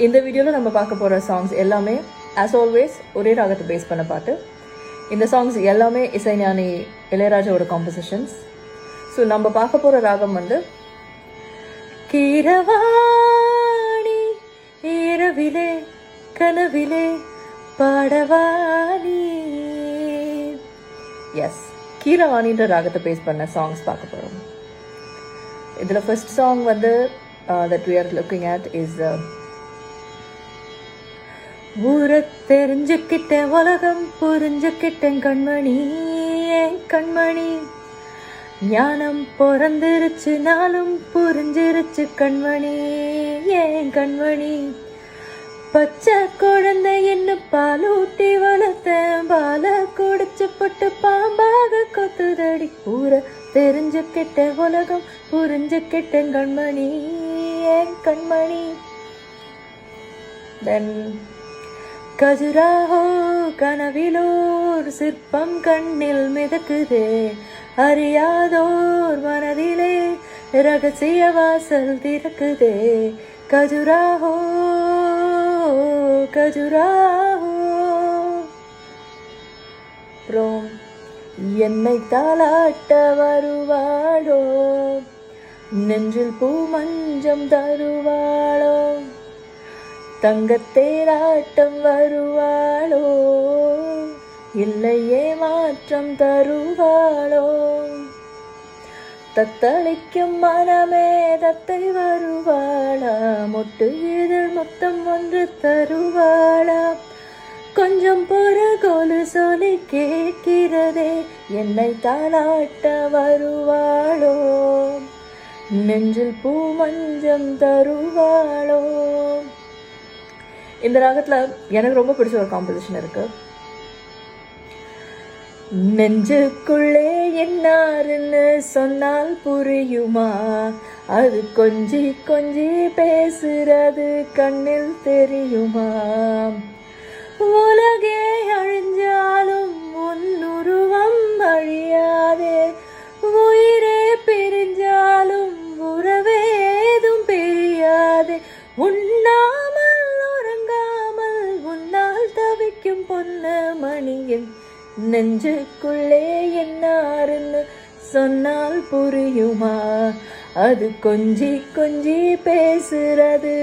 இந்த வீடியோவில் நம்ம பார்க்க போகிற சாங்ஸ் எல்லாமே ஆஸ் ஆல்வேஸ் ஒரே ராகத்தை பேஸ் பண்ண பாட்டு. இந்த சாங்ஸ் எல்லாமே இசைஞானி இளையராஜாவோட காம்போசிஷன்ஸ். ஸோ நம்ம பார்க்க போகிற ராகம் வந்து கீரவாணி இரவிலே கனவிலே பாடவாணி. எஸ், கீரவாணின்ற ராகத்தை பேஸ் பண்ண சாங்ஸ் பார்க்க போகிறோம். இதில் ஃபர்ஸ்ட் சாங் வந்து that we are looking at is ஊரை தெரிஞ்சுக்கிட்டேன் உலகம் புரிஞ்சுக்கிட்டேன் கண்மணி ஏன் கண்மணி, ஞானம் பிறந்திருச்சு நாளும் புரிஞ்சிருச்சு கண்மணி ஏன் கண்மணி, பச்சை குழந்தை என்ன பாலூட்டி வளர்த்தேன் பால குடிச்சு பட்டு பாம்பாக கொத்துதடி, ஊரை தெரிஞ்சுக்கிட்டேன் உலகம் புரிஞ்சுக்கிட்டேன் கண்மணி ஏன் கண்மணி. தென் கஜுராஹோ கனவிலோர் சிற்பம் கண்ணில் மிதக்குதே, அறியாதோர் மனதிலே ரகசிய வாசல் திறக்குதே, கஜுராஹோ கஜுராஹோ. அப்புறம் என்னை தாளாட்ட வருவாளோ, நெஞ்சில் பூ மஞ்சம் தருவாளோ, தங்கத்தேராட்டம் வருவாளோ, இல்லையே மாற்றம் தருவாளோ, தத்தளிக்கும் மனமே தத்தை வருவாளா, மொட்டு இதழ் மொத்தம் ஒன்று தருவாளா, கொஞ்சம் பொறகோலு சொல்லி கேட்கிறதே, என்னை தாளாட்ட வருவாளோ, நெஞ்சில் பூ மஞ்சம் தருவாளோ. இந்த ராகத்துல எனக்கு ரொம்ப பிடிச்ச ஒரு காம்போசிஷன் இருக்கு. நெஞ்சுக்குள்ளே என்னாருன்னு சொன்னால் புரியுமா, அது கொஞ்சி கொஞ்சி பேசுறது கண்ணில் தெரியுமா, உலகே அழிஞ்சாலும் உன்னுருவம் அழியாதே, உயிரே பிரிஞ்சாலும் உறவேதும் பிரியாதே, உண்ணாமல் உறங்காமல் உன்னால் தவிக்கும் பொன்ன மணியின் நெஞ்சுக்குள்ளே என்னாருன்னு சொன்னால் புரியுமா, அது கொஞ்சி கொஞ்சி பேசுறது